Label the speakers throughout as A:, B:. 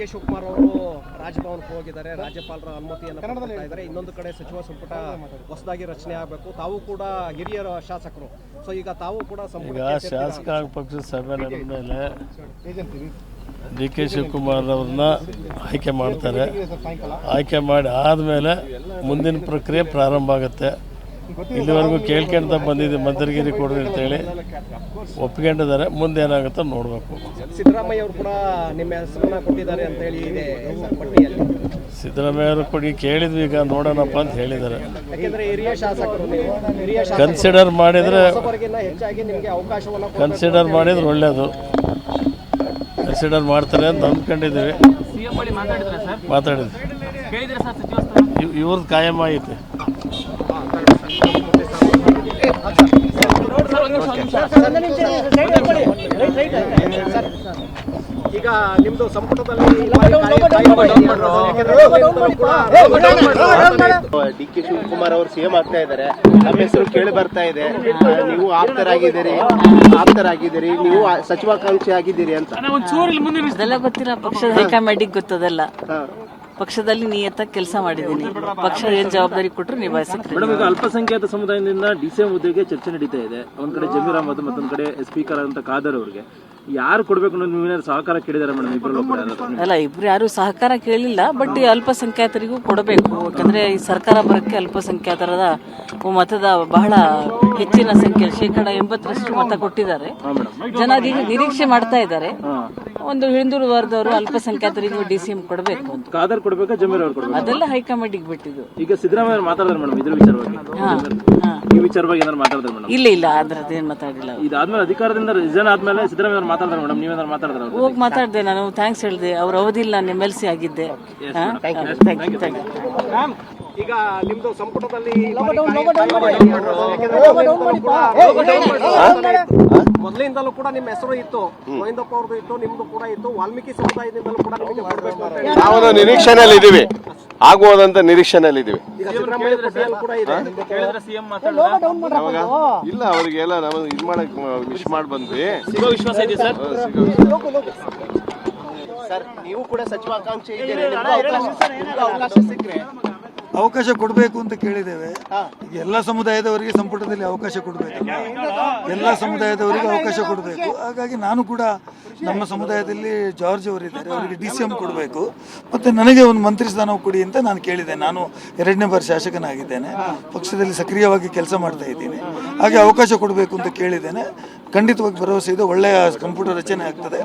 A: K Shivakumar ಅವರು ರಾಜಭವನಕ್ಕೆ ಹೋಗಿದ್ದಾರೆ, ರಾಜ್ಯಪಾಲರ ಅನುಮತಿಯನ್ನು ಪಡ್ತಾ ಇದ್ದಾರೆ. ಇನ್ನೊಂದು ಕಡೆ ಸಚಿವ ಸಂಪುಟ ಹೊಸದಾಗಿ ರಚನೆ ಆಗಬೇಕು. ತಾವು ಕೂಡ ಹಿರಿಯ ಶಾಸಕರು, ಸೊ ಈಗ ತಾವು ಕೂಡ
B: ಶಾಸಕಾಂಗ ಪಕ್ಷದ ಸಭೆ ನಡೆದ ಮೇಲೆ ಡಿ ಕೆ ಶಿವಕುಮಾರ್ ಅವ್ರನ್ನ ಆಯ್ಕೆ ಮಾಡ್ತಾರೆ. ಆಯ್ಕೆ ಮಾಡಿ ಆದಮೇಲೆ ಮುಂದಿನ ಪ್ರಕ್ರಿಯೆ ಪ್ರಾರಂಭ ಆಗುತ್ತೆ. ಇಲ್ಲಿವರೆಗೂ ಕೇಳ್ಕೊಂತ ಬಂದಿದೆ ಮಂತ್ರಿಗಿರಿ ಕೊಡ್ರಿ ಅಂತೇಳಿ ಒಪ್ಕೊಂಡಿದ್ದಾರೆ. ಮುಂದೆ ಏನಾಗುತ್ತೋ ನೋಡಬೇಕು.
A: ಸಿದ್ದರಾಮಯ್ಯ ಅವರು ಕೂಡ ನಿಮ್ಮ ಹೆಸರನ್ನ ಕೊಟ್ಟಿದ್ದಾರೆ ಅಂತ ಹೇಳಿ ಇದೆ ಪಟ್ಟಿಯಲ್ಲಿ.
B: ಸಿದ್ದರಾಮಯ್ಯ ಅವರು ಕೊಡಿ ಕೇಳಿದ್ವಿ, ಈಗ ನೋಡೋಣಪ್ಪ ಅಂತ ಹೇಳಿದ್ದಾರೆ.
A: ಯಾಕೆಂದ್ರೆ ಹಿರಿಯ ಶಾಸಕರು,
B: ಕನ್ಸಿಡರ್ ಮಾಡಿದರೆ
A: ಹೆಚ್ಚಾಗಿ ನಿಮಗೆ ಅವಕಾಶವನ್ನು
B: ಕನ್ಸಿಡರ್ ಮಾಡಿದ್ರೆ ಒಳ್ಳೆಯದು. ಕನ್ಸಿಡರ್ ಮಾಡ್ತಾರೆ ಅಂತ ಅಂದ್ಕೊಂಡಿದ್ದೀವಿ. ಮಾತಾಡಿದ್ವಿ, ಇವ್ರದ್ದು ಕಾಯಂ ಐತೆ.
A: ಈಗ ನಿಮ್ದು ಸಂಪುಟದಲ್ಲಿ ಡಿ ಕೆ ಶಿವಕುಮಾರ್ ಅವರು ಸಿಎಂ ಆಗ್ತಾ ಇದ್ದಾರೆ, ನಮ್ಮ ಹೆಸರು ಕೇಳಿ ಬರ್ತಾ ಇದೆ. ನೀವು ಆಪ್ತರಾಗಿದ್ದೀರಿ, ನೀವು ಸಚಿವಾಕಾಂಕ್ಷಿ ಆಗಿದ್ದೀರಿ ಅಂತ
C: ಅದೆಲ್ಲ ಗೊತ್ತಿಲ್ಲ. ಪಕ್ಷದ ಹೈಕಮಾಂಡಿಗೆ ಗೊತ್ತದಲ್ಲ. ಪಕ್ಷದಲ್ಲಿ ನಿಯತ್ತಾಗಿ ಕೆಲಸ ಮಾಡಿದ್ದೀನಿ. ಪಕ್ಷ ಏನ್ ಜವಾಬ್ದಾರಿ ಕೊಟ್ಟರು ನಿಭಾಯಿಸ್ತೀನಿ.
D: ಮೇಡಮ್, ಈಗ ಅಲ್ಪಸಂಖ್ಯಾತ ಸಮುದಾಯದಿಂದ ಡಿಸಿಎಂ ಹುದ್ದೆಗೆ ಚರ್ಚೆ ನಡೀತಾ ಇದೆ. ಒಂದ್ ಕಡೆ ಜಮೀರ್ ಅಹಮದ್, ಮತ್ತೊಂದ್ ಕಡೆ ಸ್ಪೀಕರ್ ಅಂತ ಖಾದರ್ ಅವ್ರಿಗೆ ಯಾರು ಕೊಡ್ಬೇಕು ಅನ್ನೋದು ನೀವೇನಾದ್ರು ಸಹಕಾರ ಕೇಳಿದಾರೆ ಮೇಡಮ್?
C: ಅಲ್ಲ, ಇಬ್ರು ಯಾರು ಸಹಕಾರ ಕೇಳಿಲ್ಲ. ಬಟ್ ಈ ಅಲ್ಪಸಂಖ್ಯಾತರಿಗೂ ಕೊಡಬೇಕು. ಯಾಕಂದ್ರೆ ಈ ಸರ್ಕಾರ ಬರಕ್ಕೆ ಅಲ್ಪಸಂಖ್ಯಾತರ ಮತದ ಬಹಳ ಹೆಚ್ಚಿನ ಸಂಖ್ಯೆ, 80% ಮತ ಕೊಟ್ಟಿದ್ದಾರೆ. ಜನ ನಿರೀಕ್ಷೆ ಮಾಡ್ತಾ ಇದ್ದಾರೆ. ಒಂದು ಹಿಂದುಳಿದ ವರ್ಗದವರು ಅಲ್ಪಸಂಖ್ಯಾತರಿಗೂ ಡಿಸಿಎಂ ಕೊಡಬೇಕು ಅಂತ.
D: ಖಾದರ್ ಕೊಡ್ಬೇಕಾ, ಜಮೀರ್ ಅವ್ರು ಕೊಡ್ಬೇಕು?
C: ಅದೆಲ್ಲ ಹೈಕಮಾಂಡಿಗೆ ಬಿಟ್ಟಿದ್ದು.
D: ಈಗ ಸಿದ್ದರಾಮಯ್ಯ ಮಾತಾಡಿದ್ರೆ ಮೇಡಮ್ ಇದ್ರ ವಿಚಾರವಾಗಿ, ಈ ವಿಚಾರವಾಗಿ ಏನಾದ್ರು ಮಾತಾಡಿದ್ರೆ ಮೇಡಮ್?
C: ಇಲ್ಲ ಅದ್ರದ್ದೇನ್ ಮಾತಾಡಿಲ್ಲ.
D: ಇದಾದ್ಮೇಲೆ ಅಧಿಕಾರದಿಂದ ರಿಸೈನ್ ಆದ್ಮೇಲೆ ಸಿದ್ದರಾಮಯ್ಯ ಮಾತಾಡಿದ್ರೆ ಮೇಡಮ್, ನೀವೇನಾದ್ರು ಮಾತಾಡಿದ್ರೆ?
C: ಹೋಗಿ ಮಾತಾಡಿದೆ, ನಾನು ಥ್ಯಾಂಕ್ಸ್ ಹೇಳಿದೆ. ಅವ್ರ ಅವಧಿಲ್ಲ ನಾನು MLC ಆಗಿದ್ದೆ.
A: ಈಗ ನಿಮ್ದು ಸಂಪುಟದಲ್ಲಿ ಮೊದಲಿಂದಲೂ ಕೂಡ ನಿಮ್ಮ ಹೆಸರು ಇತ್ತು, ಗೋವಿಂದಪ್ಪ ಅವ್ರದ್ದು ಇತ್ತು, ನಿಮ್ದು ಕೂಡ ಇತ್ತು. ವಾಲ್ಮೀಕಿ ಸಮುದಾಯದಿಂದಲೂ ಕೂಡ ನಿಮಗೆ ಮಾಡಬೇಕು ಅಂತ ಹೇಳಿ
E: ನಾವು ನಿರೀಕ್ಷೆನಲ್ಲಿ ಇದೀವಿ, ಆಗುವುದಂತ ನಿರೀಕ್ಷೆನಲ್ಲಿ ಇದೀವಿ. ಇಲ್ಲ, ಅವರಿಗೆಲ್ಲ ನಾವು ಇದು ಮಾಡಕ್ ವಿಶ್ ಮಾಡಿ ಬಂದ್ವಿ.
A: ಸರ್, ನೀವು ಕೂಡ ಸಚಿವಾಕಾಂಕ್ಷಿ ಇದ್ದೀರಿ, ಅವಕಾಶ ಸಿಕ್ಕರೆ
F: ಅವಕಾಶ ಕೊಡಬೇಕು ಅಂತ ಕೇಳಿದ್ದೇವೆ. ಎಲ್ಲ ಸಮುದಾಯದವರಿಗೆ ಸಂಪುಟದಲ್ಲಿ ಅವಕಾಶ ಕೊಡಬೇಕು, ಎಲ್ಲ ಸಮುದಾಯದವರಿಗೆ ಅವಕಾಶ ಕೊಡಬೇಕು. ಹಾಗಾಗಿ ನಾನು ಕೂಡ ನಮ್ಮ ಸಮುದಾಯದಲ್ಲಿ ಜಾರ್ಜ್ ಅವರಿದ್ದಾರೆ, ಅವರಿಗೆ DCM ಕೊಡಬೇಕು. ಮತ್ತು ನನಗೆ ಒಂದು ಮಂತ್ರಿ ಸ್ಥಾನ ಕೊಡಿ ಅಂತ ನಾನು ಕೇಳಿದೆ. ನಾನು 2ನೇ ಬಾರಿ ಶಾಸಕನಾಗಿದ್ದೇನೆ, ಪಕ್ಷದಲ್ಲಿ ಸಕ್ರಿಯವಾಗಿ ಕೆಲಸ ಮಾಡ್ತಾ ಇದ್ದೀನಿ. ಹಾಗೆ ಅವಕಾಶ ಕೊಡಬೇಕು ಅಂತ ಕೇಳಿದ್ದೇನೆ. ಖಂಡಿತವಾಗಿ ಭರವಸೆ ಇದೆ, ಒಳ್ಳೆಯ ಸಂಪುಟ ರಚನೆ ಆಗ್ತದೆ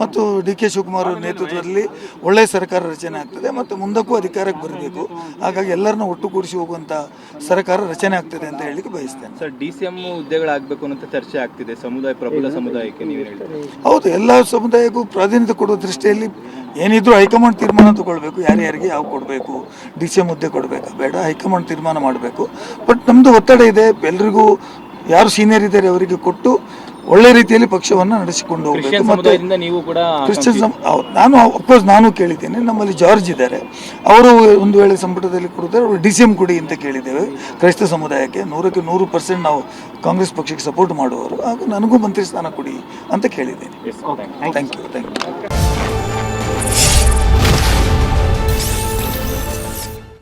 F: ಮತ್ತು ಡಿ ಕೆ ಶಿವಕುಮಾರ್ ಅವರ ನೇತೃತ್ವದಲ್ಲಿ ಒಳ್ಳೆಯ ಸರ್ಕಾರ ರಚನೆ ಆಗ್ತದೆ ಮತ್ತು ಮುಂದಕ್ಕೂ ಅಧಿಕಾರಕ್ಕೆ ಬರಬೇಕು. ಹಾಗಾಗಿ ಎಲ್ಲರನ್ನ ಒಟ್ಟುಗೂಡಿಸಿ ಹೋಗುವಂತ ಸರ್ಕಾರ ರಚನೆ ಆಗ್ತದೆ ಅಂತ ಹೇಳಿಕ್ಕೆ ಬಯಸ್ತೇನೆ.
D: ಸರ್, DCM ಹುದ್ದೆಗಳಾಗಬೇಕು ಅಂತ ಚರ್ಚೆ ಆಗ್ತಿದೆ ಪ್ರಬಲ ಸಮುದಾಯಕ್ಕೆ, ನೀವು ಹೇಳ್ತೀರಿ?
F: ಹೌದು, ಎಲ್ಲ ಸಮುದಾಯಕ್ಕೂ ಪ್ರಾಧಾನ್ಯತೆ ಕೊಡುವ ದೃಷ್ಟಿಯಲ್ಲಿ ಏನಿದ್ರು ಹೈಕಮಾಂಡ್ ತೀರ್ಮಾನ ತಗೊಳ್ಬೇಕು. ಯಾರ್ಯಾರಿಗೆ ಯಾವ ಕೊಡಬೇಕು, DCM ಹುದ್ದೆ ಕೊಡಬೇಕಾ ಬೇಡ, ಹೈಕಮಾಂಡ್ ತೀರ್ಮಾನ ಮಾಡಬೇಕು. ಬಟ್ ನಮ್ದು ಒತ್ತಡ ಇದೆ, ಎಲ್ರಿಗೂ ಯಾರು ಸೀನಿಯರ್ ಇದ್ದಾರೆ ಅವರಿಗೆ ಕೊಟ್ಟು ಒಳ್ಳೆ ರೀತಿಯಲ್ಲಿ ಪಕ್ಷವನ್ನು ನಡೆಸಿಕೊಂಡು ಹೋಗಬೇಕು. ಮತ್ತೆ ಕ್ರಿಶ್ಚಿಯನ್ ನಾನು ಕೇಳಿದ್ದೇನೆ, ನಮ್ಮಲ್ಲಿ ಜಾರ್ಜ್ ಇದ್ದಾರೆ, ಅವರು ಒಂದು ವೇಳೆ ಸಂಪುಟದಲ್ಲಿ ಕೊಡಿದ್ರೆ ಅವರು DCM ಕೊಡಿ ಅಂತ ಕೇಳಿದ್ದೇವೆ. ಕ್ರೈಸ್ತ ಸಮುದಾಯಕ್ಕೆ 100ಕ್ಕೆ 100% ನಾವು ಕಾಂಗ್ರೆಸ್ ಪಕ್ಷಕ್ಕೆ ಸಪೋರ್ಟ್ ಮಾಡುವವರು. ಹಾಗೂ ನನಗೂ ಮಂತ್ರಿ ಸ್ಥಾನ ಕೊಡಿ ಅಂತ ಕೇಳಿದ್ದೇನೆ. Thank you.